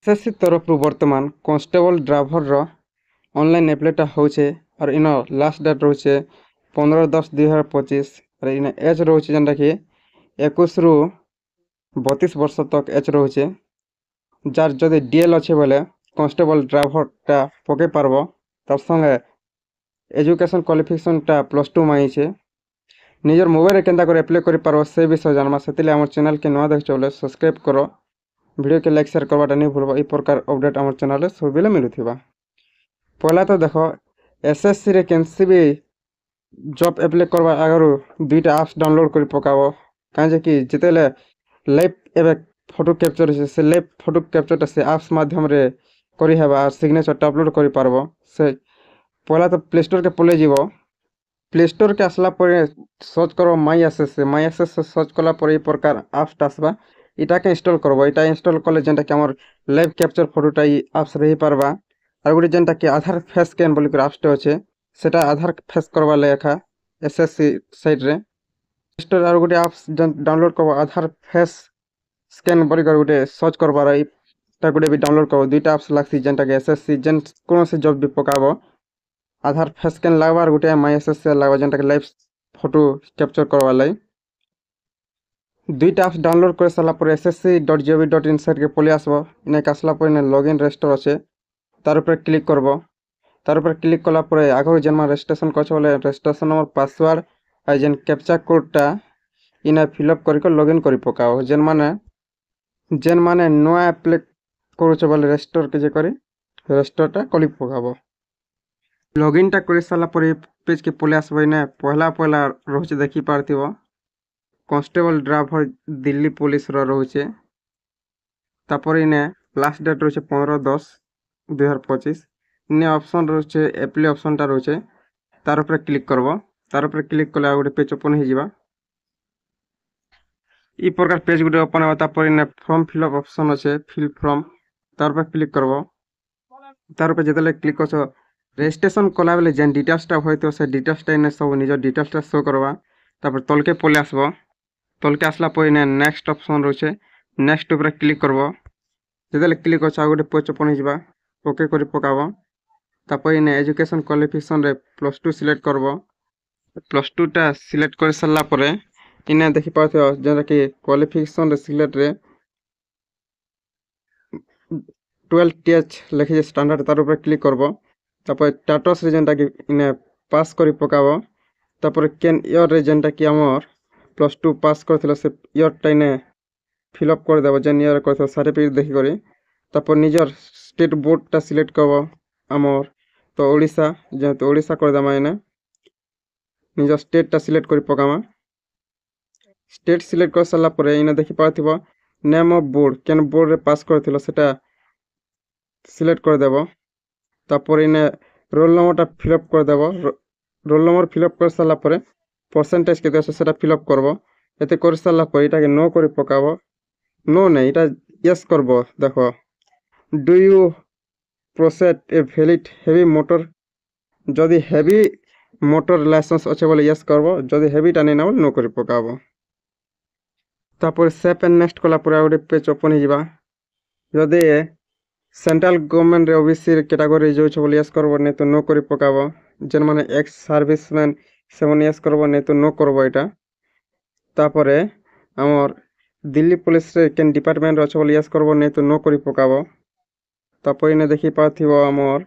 SSC तरफ बर्तमान constable driver online एप्लाईटा होचे और इन लास्ट डेट रोचे 15/10/2025 और इन एज रोचे जेनटा कि 21 रु 32 वर्ष तक एज रोचे जार जदि डीएल अच्छे बोले कांस्टेबल ड्राइवरटा पके पारबो तार संगे एजुकेशन क्वालिफिकेशनटा +2 मांगी निजर मोबाइल केन्ता कर एप्लाई कर पारबो से विषय जानमा सेतिले हमर चैनल के नवा देख चले सब्सक्राइब करो वीडियो के लाइक शेयर करवाटा नहीं भूलबो। ई प्रकार अपडेट हमर चैनल रे सब बेले मिलुथिबा। पहला तो देखो एसएससी रे केनसी भी जॉब एप्लाई करवा आगरु दुईटा ऐप्स डाउनलोड कर पकाबो काजे कि जेतेले लाइव एबे फोटो कैप्चर से लाइव फोटो कैप्चर से ऐप्स माध्यम रे करी हेबा और सिग्नेचर अपलोड करि पारबो। से पहला तो प्ले स्टोर के पले जीवो प्ले स्टोर के आसला पर सर्च करो माई एसएस से सर्च कला पर ई प्रकार ऐप्स आसबा इटा के इंस्टॉल करबो। इटा इंस्टॉल कले जेंटा कि हमर लाइव कैप्चर फोटोटा ई ऐप्स रही पारबा और गोटे जेंटा कि आधार फेस स्कैन बोली कर ऐप्स अच्छे सेटा आधार फेस करवा लेखा एसएससी साइट रे स्टोर और गोटे ऐप्स डाउनलोड करबो आधार फेस स्कैन बोली कर गोटे सर्च करबार इटा गोटे भी डाउनलोड करबो। दुईटा ऐप्स लागसी जेंटा कि एसएससी जेन कोन से जॉब भी पकाबो आधार फेस स्कैन लागबा और गोटे माई एसएससी लागबा जेंटा कि लाइव फोटो कैप्चर करवा लाई दुईटा ऐप्स डाउनलोड कर सारा पर ssc.gov.in साइट के पले आसबो। इने के आसला पर इने लॉगिन रजिस्टर अच्छे तार ऊपर क्लिक करबो। तार ऊपर क्लिक कला पर आगो जेनमा रजिस्ट्रेशन करछ बोले रजिस्ट्रेशन नंबर पासवर्ड आ जेन कैप्चा कोडटा इने फिलअप करके लॉगिन करि पकाओ। जेन माने नया अप्लाई करूछ बोले रजिस्टर के जे करी रजिस्टरटा कलि पकाबो। लॉगिनटा कर सारा पर पेज के पले आसबो। इने पहला रहउछ देखि पारथिबो कांस्टेबल ड्राइवर दिल्ली पुलिस रोचे तापर इने लास्ट डेट रोचे 15/10/2025 इने ऑप्शन रोचे एप्लाई ऑप्शनटा रोचे तार ऊपर क्लिक करबो। तार ऊपर क्लिक कले गोटे पेज ओपन हो जिबा ई प्रकार पेज गोटे ओपन होता पर इने फॉर्म फिलअप ऑप्शन अच्छे फिल फॉर्म तार ऊपर क्लिक करबो। तार ऊपर जेतले क्लिक करछो रजिस्ट्रेशन कला बेले जेन डिटेल्सटा होइतो से डिटेल्सटा इने सब निजर डिटेल्सटा शो करबा तापर तलके पले आसबो। तलके आसला पर इने नेक्स्ट ऑप्शन रोचे नेक्स्ट ऊपर क्लिक करबो। जेतले क्लिक करछ गोटे पेज ओपन हो जिबा ओके करि पकाबो। तापर इने एजुकेशन क्वालिफिकेशन रे +2 सिलेक्ट करबो। +2 टा सिलेक्ट कर सारला परे इने देखि पाथो जेना कि क्वालिफिकेशन रे सिलेक्ट रे 12th लिखि स्टैंडर्ड तार ऊपर क्लिक करबो। तापर स्टेटस रे जेंटा कि इने पास करि पकाबो। तापर केन ईयर रे जेंटा कि हमर +2 पास करथिलो से ईयर टा इने फिलअप कर देबो जेन ईयर करथो सर्टिफिकेट देखि करी। तापर निजर स्टेट बोर्ड टा सिलेक्ट करबो हमर तो ओडिशा जे तो ओडिशा कर दमा इने निजर स्टेट टा सिलेक्ट करि पकामा। स्टेट सिलेक्ट कर सारला परे इने देखि पाथिबो नेम ऑफ बोर्ड केन बोर्ड रे पास करथिलो सेटा सिलेक्ट कर देबो। तापर इने रोल नंबरटा फिलअप कर देबो। रोल नंबर फिलअप कर सारला परे परसेंटेज के देसे सेटा फिलअप करबो। एते कर सारला परे इटा के नो करि पकाबो। नो नहीं इटा यस करबो। देखो do you process a valid heavy motor जदि हेवी मोटर लाइसेंस अच्छे बोले यस करबो जदि हेवी टा नहीं ना बोले नो करि पकाबो। तापर सेव एंड नेक्स्ट कला पर गोटे पेज ओपन हो जिबा। जदि सेंट्रल गवर्नमेंट रे ओबीसी कैटेगरी जो छ बोले यस करबो नहीं तो नो करि पकाबो। जेन माने एक्स सर्विसमैन से माने यस करबो नहीं तो नो करबो इटा। तापर हमर दिल्ली पुलिस रे केन डिपार्टमेंट अच्छे बोले यस करबो नहीं तो नो करि पकाबो। तापर इने देखि पाथिबो हमर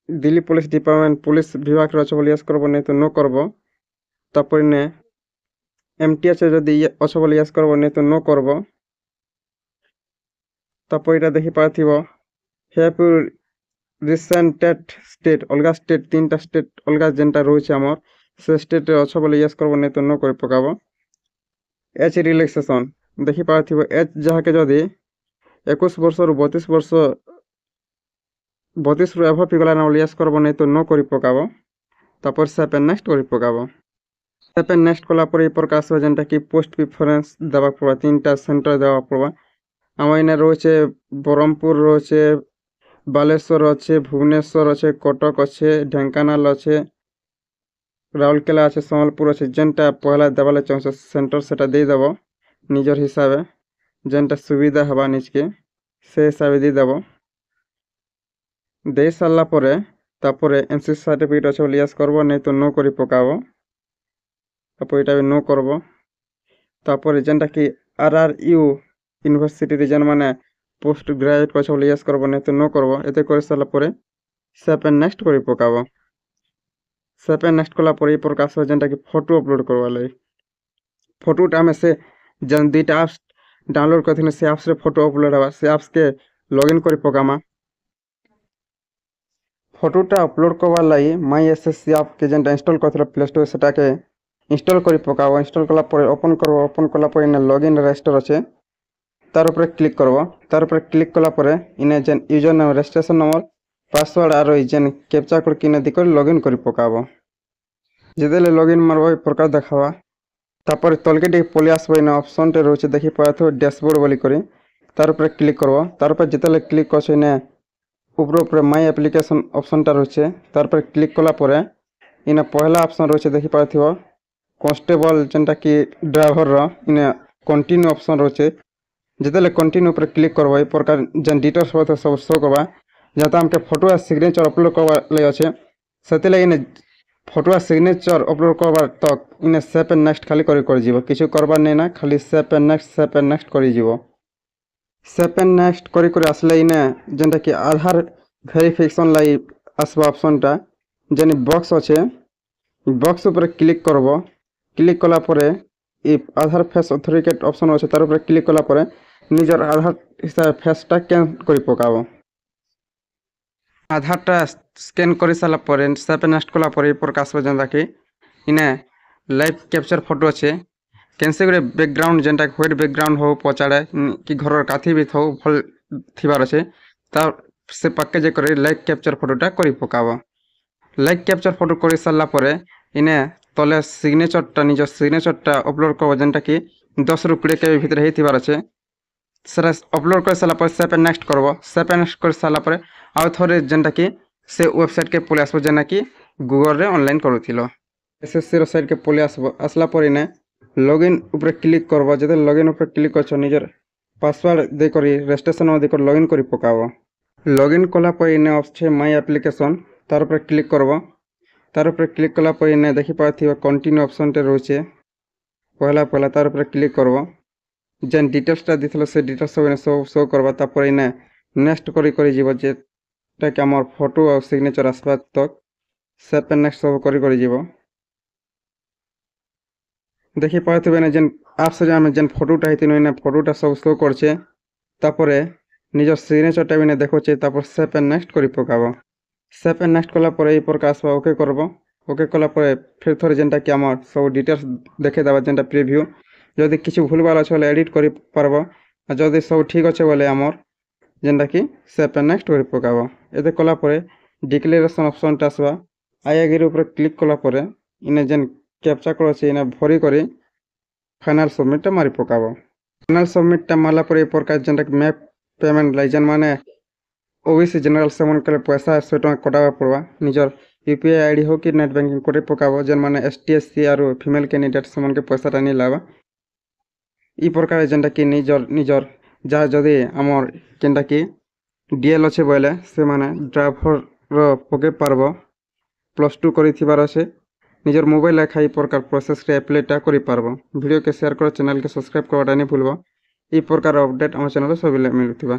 दिल्ली पुलिस डिपार्टमेंट पुलिस विभाग रे अच्छे बोले यस करबो नहीं तो नो करबो। तापर इने एमटीएच जदि अच्छे बोले यस करबो नहीं तो नो करबो। तापर इटा देखि पाथिबो हैव रिसेंटेड स्टेट अलगा स्टेट तीनटा स्टेट अलगा जेंटा रोचे हमर से स्टेट अच्छे बोले यस करबो नहीं तो नो करि पकाबो। एज रिलैक्सेशन देखि पाथिबो एज जहा के जदि 21 वर्ष रु 32 वर्ष 32 रु एभव पिगला ना बोले यस करबो नहीं तो नो करि पकाबो। तापर सेव एंड नेक्स्ट करि पकाबो। सेव एंड नेक्स्ट कला पर ई प्रकार से जेंटा कि पोस्ट प्रेफरेंस देबा पड़बा तीनटा सेंटर देबा पड़बा। हम इने रोचे ब्रह्मपुर रोचे बालेश्वर अच्छे भुवनेश्वर अच्छे कटक अच्छे ढेंकानाल अच्छे राउरकेला अच्छे सम्बलपुर अच्छे जेनटा पहला देवाले चाहूँ सेंटर सेटा दे देव निजर हिसाब जेनटा सुविधा हवा निज के ସେ ହିସାବରେ ଦେଇଦେବ। ଦେଇ ସାରିଲା ପରେ ତାପରେ ଏନସି ସାର୍ଟିଫିକେଟ୍ ଅଛି ବୋଲି ୟେସ୍ করব, नहीं तो नो କରି ପକାବ। ତାପରେ ଏଇଟା ବି नो করବ। ତାପରେ ଯେନ୍ଟା କି RRU ୟୁନିଭର୍ସିଟିରେ ଯେନ୍ମାନେ পোস্ট গ্রাজুয়েট করছে বলে ୟେସ୍ করব, नहीं तो नो করব। এতে করে সারিলা পরে সেভ এন্ড নেক্সট କରି পকাব। সেভ এন্ড নেক্সট কলা পরে এই প্রকার আসবে যেটা কি ফটো অপলোড করবার লাগে। ফটোটা আমি সে যেন দুইটা আপ্স ডাউনলোড করଥିଲି ସେ ଆପ୍ସରେ ଫଟୋ ଅପଲୋଡ଼ ହେବା। ସେ ଆପ୍ସକେ ଲଗ୍ଇନ୍ କରି ପକାମା। ଫଟୋଟା ଅପଲୋଡ଼ କରବାର୍ ଲାଗି ମାଇ ଏସ୍ଏସ୍ସି ଆପ୍କେ ଯେନ୍ଟା ଇନଷ୍ଟଲ୍ କରିଥିଲ ପ୍ଲେ ଷ୍ଟୋର୍ ସେଟାକେ ଇନଷ୍ଟଲ୍ କରି ପକାବ। ଇନଷ୍ଟଲ୍ କଲା ପରେ ଓପନ୍ କରବ। ଓପନ୍ କଲା ପରେ ଇନେ ଲଗ୍ଇନ୍ ରେଜିଷ୍ଟର୍ ଅଛେ, ତାର ଉପରେ କ୍ଲିକ୍ করব। তার উপরে ক্লিক কলা পরে ইনে যেন user name registration number password আর ওই যেন ক্যাপচা কোড কিনে দি করে লগইন করে পকাব। যেদেলে লগইন মারব এই প্রকার দেখাবা। তারপরে তলকে টিকে পলি আসবো, ইনে অপশনটা রয়েছে দেখি পাওয়া ড্যাশবোর্ড বলি করে তার উপরে ক্লিক করব। তার উপরে যেতেলে ক্লিক করছো ইনে উপরে উপরে মাই অ্যাপ্লিকেশন অপশনটা রয়েছে, তার উপরে ক্লিক কলা পরে ইনে পহলা অপশন রয়েছে দেখি পাওয়া কনস্টেবল যেটা কি ড্রাইভর ইনে কন্টিনিউ অপশন রয়েছে। যেতেলে কন্টিনিউ উপরে ক্লিক করব এই প্রকার যেন ডিটেলস হবে সব শো করবা। যাতে আমাকে ফটো আর সিগনেচর অপলোড করবার লাগে আছে, সেতিলাগি ইনে ফটো আর সিগনেচর অপলোড করবার তক ইনে সেভ এন্ড নেক্সট খালি করে যাব। কিছু করবার নেই না, খালি সেভ এন্ড নেক্সট করে যাব। সেভ এন্ড নেক্সট করে আসলে ইনে যেটা কি আধার ভেরিফিকেশন লাগি আসবা অপশনটা যেন বক্স আছে, বক্স উপরে ক্লিক করব। ক্লিক কলা পরে এই আধার ফেস অথরিকেট অপশন আছে, তার উপরে ক্লিক কলা পরে নিজের আধার হিসাবে ফেসটা স্ক্যান করে পকাব। আধারটা স্ক্যান করে সারা পরে সেভ এন্ড নেক্সট কলা পরে এই প্রকার আসবে যেটা কি ইনে লাইভ ক্যাপচার ফটো আছে। কেনসে করে ব্যাকগ্রাউন্ড যেটা হোয়াইট ব্যাকগ্রাউন্ড হোক পচাড়ে কি ঘরের কাথি भी থাও ভাল থিবার আছে, তার সে পাকে যে করে লাইভ ক্যাপচার ফটোটা করে পকাব। লাইভ ক্যাপচার ফটো করে সারলা পরে ইনে তলে সিগনেচরটা নিজের সিগনেচরটা অপলোড করব যেটা কি 10 ରୁ 20 KB ভিতরে হইতিবার আছে। সেটা অপলোড করে সারা পরে সেভ এন্ড নেক্সট করব। সেভ এন্ড নেক্সট করে সারা পরে আউ থরে যেটা কি সে ওয়েবসাইটকে পলে আসবো যেটা কি গুগলরে অনলাইন করুছিল। এসএসসির সাইটকে পলে আসবো। আসলা পরে ইনে লগইন উপরে ক্লিক করব। যেতে লগইন উপরে ক্লিক করছো নিজের পাসওয়ার্ড দিয়ে করে রেজিস্ট্রেশন দিয়ে করে লগইন করে পকাব। লগইন কলা পরে ইনে আসছে মাই অ্যাপ্লিকেশন, তার উপরে ক্লিক করব। তার উপরে ক্লিক কলা পরে ইনে দেখি পাওয়া কন্টিনিউ অপশনটা রয়েছে পহলা তার উপরে ক্লিক করব। যেন ডিটেলসটা দিছিল সে ডিটেলস সব ইনে শো করবা। তারপরে ইনে নেক্সট করে যাব, যেটা কি আমার ফটো আর সিগনেচর আসবা তক সেভ এন্ড নেক্সট সব করে যাব। দেখি পাওয়া না যেন আপসে আমি যেন ফটোটা হইতিন ইনে ফটোটা সব শো করছে। তারপরে নিজের সিগনেচরটা ইনে দেখছে, তারপর সেভ এন্ড নেক্সট করে পকাব। সেভ এন্ড নেক্সট কলা পরে এই প্রকার আসবা। ওকে করব। ওকে কলা পরে ফের থরে যেটা কি আমার সব ডিটেলস দেখে দেওয়া যেটা প্রিভিউ। যদি কিছু ভুলভাল আছে বলে এডিট করে পারব, আর যদি সব ঠিক আছে বলে আমার যেটা কি সেভ এন্ড নেক্সট করে পকাব। এতে কলা পরে ডিক্লারেশন অপশনটা আসবা। আই এগ্রি উপরে ক্লিক কলা পরে ইনে যেন ক্যাপচা কোড আছে ইনে ভরি করে ফাইনাল সবমিটটা মারি পকাব। ফাইনাল সবমিটটা মারলা পরে এই প্রকার যেটা ম্যাপ পেমেন্ট লাগে যেন মানে ওবিসি জেনারেল সেমনকে পয়সা 100 টাকা কটাবা পড়বা। নিজের यूपीआई आईडी हो कि नेट बैंकिंग করে পকাব। যেন মানে ST SC আর ফিমেল ক্যান্ডিডেট সেমনকে পয়সাটা নি লাবা। এই প্রকার যেটা কি নিজর যা যদি আমার যেটা কি ডিএল আছে বলে সে মানে ড্রাইভর পকে পারব। +2 করিথিবার আছে, নিজের মোবাইল লেখা এই প্রকার প্রসেসরে অ্যাপ্লাইটা করে পারব। ভিডিওকে শেয়ার করো, চ্যানেলকে সবসক্রাইব করবাটা নি ভুলব। এই প্রকার আপডেট আমার চ্যানেলে সবিলে মিলুথিবা।